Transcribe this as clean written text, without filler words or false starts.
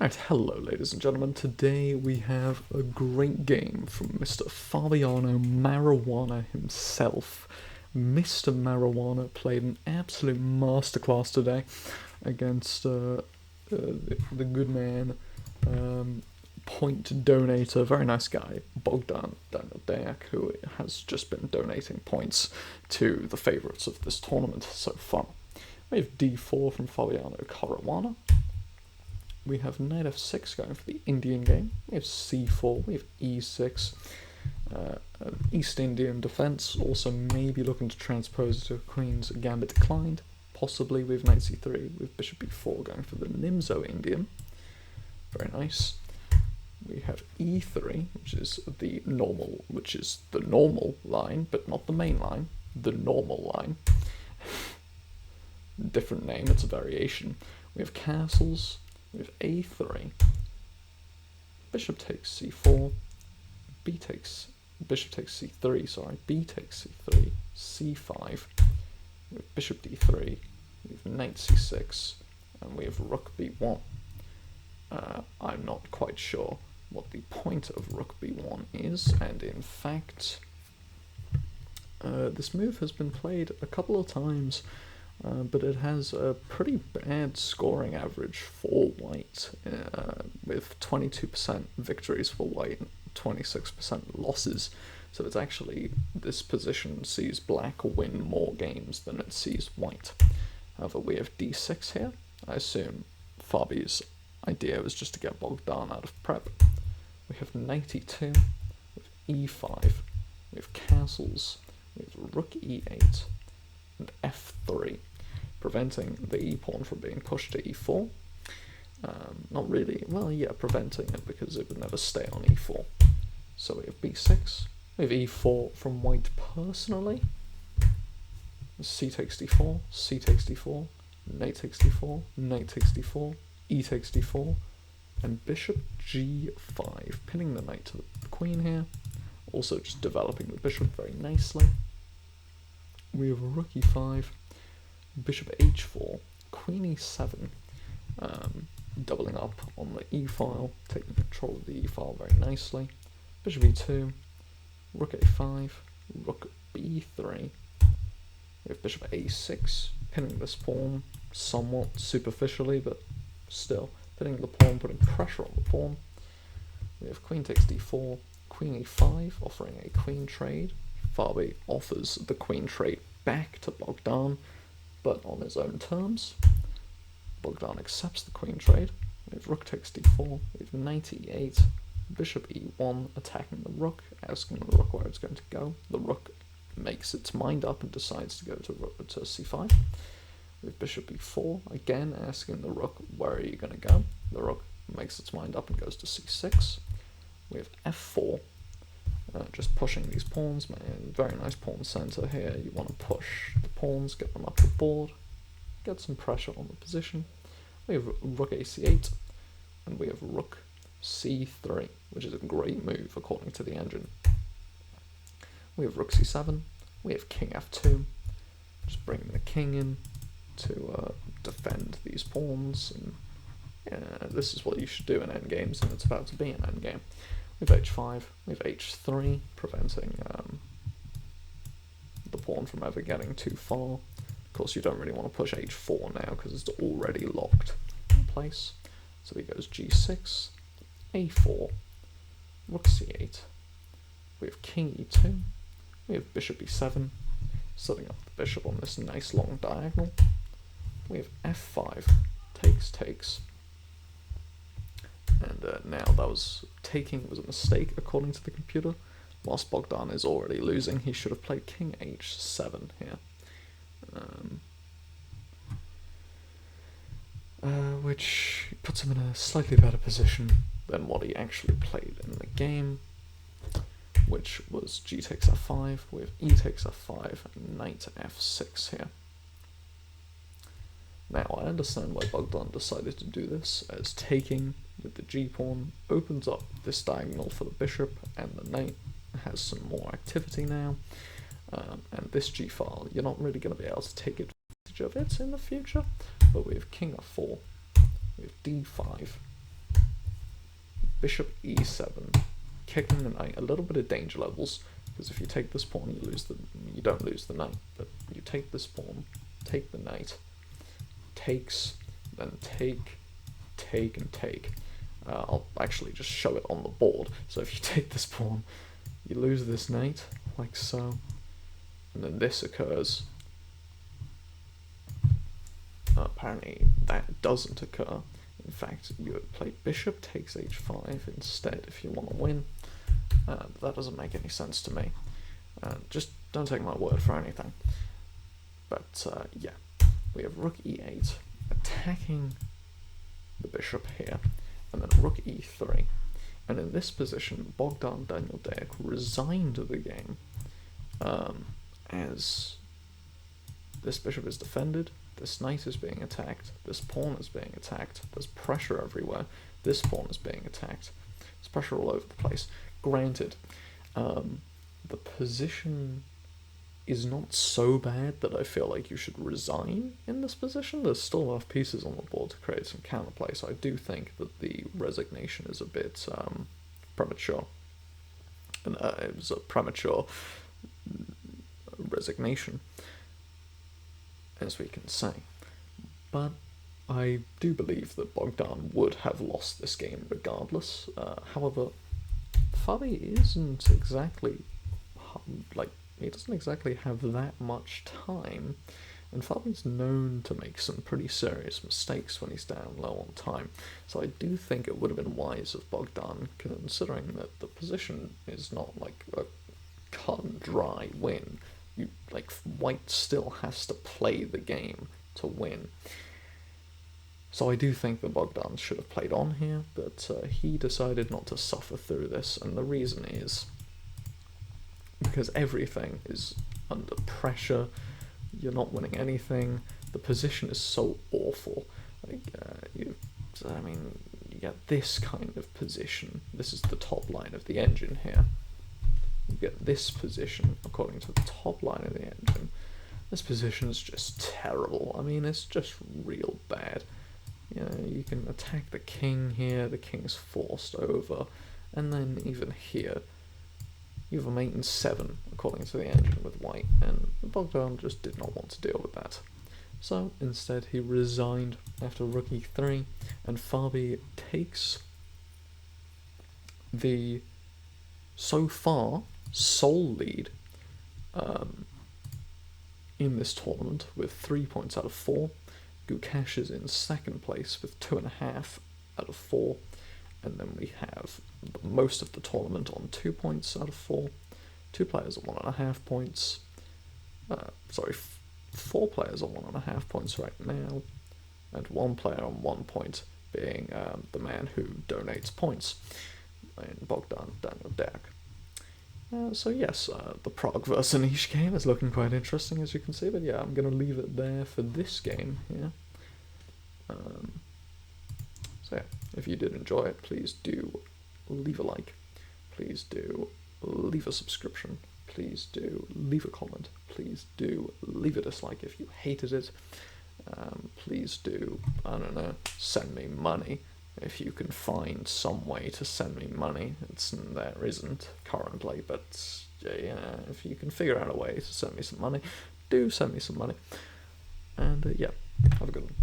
Alright, hello ladies and gentlemen. Today we have a great game from Mr. Fabiano Marijuana himself. Mr. Marijuana played an absolute masterclass today against the good man, point donator, very nice guy, Daniel-Deac, who has just been donating points to the favourites of this tournament so far. We have d4 from Fabiano Marijuana. We have knight f6 going for the Indian game. We have c4, we have e6, East Indian defense, also maybe looking to transpose to queen's gambit declined. Possibly with knight c3, with bishop b4 going for the Nimzo-Indian. Very nice. We have e3, which is the normal line, but not the main line, the normal line. Different name, it's a variation. We have castles. We have a3, bishop takes c4, bishop takes c3, sorry, b takes c3, c5, we have bishop d3, we have knight c6, and we have rook b1. I'm not quite sure what the point of rook b1 is, and in fact, this move has been played a couple of times. But it has a pretty bad scoring average for white, with 22% victories for white and 26% losses. So it's actually, this position sees black win more games than it sees white. However, we have d6 here. I assume Fabi's idea was just to get Bogdan out of prep. We have knight e2, we have e5, we have castles, we have rook e8, and f3. Preventing the e-pawn from being pushed to e4. Not really, well, yeah, preventing it because it would never stay on e4. So we have b6, we have e4 from white personally. C takes d4, c takes d4, knight takes d4, knight takes d4, e takes d4, and bishop g5, pinning the knight to the queen here. Also just developing the bishop very nicely. We have rook e5, bishop h4, queen e7, doubling up on the e-file, taking control of the e-file very nicely, bishop e2, rook a5, rook b3, we have bishop a6, pinning this pawn somewhat superficially, but still, pinning the pawn, putting pressure on the pawn. We have queen takes d4, queen e5, offering a queen trade. Fabi offers the queen trade back to Bogdan, but on his own terms. Bogdan accepts the queen trade. We have rook takes d4, we have knight e8, bishop e1, attacking the rook, asking the rook where it's going to go. The rook makes its mind up and decides to go to c5. We have bishop e4, again asking the rook, where are you going to go? The rook makes its mind up and goes to c6. We have f4, just pushing these pawns, man. Very nice pawn center here. You want to push the pawns, get them up the board, get some pressure on the position. We have rook ac8, and we have rook c3, which is a great move according to the engine. We have rook c7, we have king f2, just bringing the king in to defend these pawns, and this is what you should do in endgames, and it's about to be an endgame. We have h5, we have h3, preventing the pawn from ever getting too far. Of course, you don't really want to push h4 now because it's already locked in place. So he goes g6, a4, rook c8, we have king e2, we have bishop e7, setting up the bishop on this nice long diagonal. We have f5, takes, and now that was a mistake according to the computer. Whilst Bogdan is already losing, he should have played king h7 here, which puts him in a slightly better position than what he actually played in the game, which was g takes f5 with e takes f5 and knight f6 here. Now, I understand why Bogdan decided to do this, as taking with the g-pawn opens up this diagonal for the bishop, and the knight has some more activity now, and this g-file, you're not really going to be able to take advantage of it in the future, but we have king f4, we have d5, bishop e7, kicking the knight, a little bit of danger levels, because if you take this pawn, you don't lose the knight, but you take this pawn, take the knight, takes, then take, and take. I'll actually just show it on the board. So if you take this pawn, you lose this knight, like so, and then this occurs. Apparently that doesn't occur. In fact, you would play bishop takes h5 instead if you want to win. That doesn't make any sense to me. Just don't take my word for anything. But yeah, we have rook e8 attacking the bishop here, and then rook e3. And in this position, Bogdan Daniel-Deac resigned the game, as this bishop is defended, this knight is being attacked, this pawn is being attacked, there's pressure everywhere, this pawn is being attacked, there's pressure all over the place. Granted, the position is not so bad that I feel like you should resign in this position. There's still enough pieces on the board to create some counterplay, so I do think that the resignation is a bit premature. And it was a premature resignation, as we can say. But I do believe that Bogdan would have lost this game regardless. However, Fabi isn't exactly, he doesn't exactly have that much time, and Fabi's known to make some pretty serious mistakes when he's down low on time, so I do think it would have been wise of Bogdan, considering that the position is not like a cut and dry win. White still has to play the game to win. So I do think that Bogdan should have played on here, but he decided not to suffer through this, and the reason is because everything is under pressure, you're not winning anything, the position is so awful. You get this kind of position, this is the top line of the engine here. You get this position according to the top line of the engine. This position is just terrible. I mean, it's just real bad. You know, you can attack the king here, the king's forced over, and then even here, you have a mate in 7 according to the engine with white, and Bogdan just did not want to deal with that. So instead he resigned after rook e3, and Fabi takes the, so far, sole lead in this tournament with 3 points out of 4. Gukesh is in second place with 2.5 out of 4, and then we have most of the tournament on 2 points out of 4. 2 players on 1.5 points. 4 players on 1.5 points right now, and 1 player on 1 point, being the man who donates points, in Bogdan Daniel-Deac. So yes, the Prague versus Niche game is looking quite interesting, as you can see, but yeah, I'm going to leave it there for this game here. So yeah, if you did enjoy it, please do leave a like, please do leave a subscription, please do leave a comment, please do leave a dislike if you hated it, please do, I don't know, send me money. If you can find some way to send me money, there isn't currently, but yeah, if you can figure out a way to send me some money, do send me some money. And yeah, have a good one.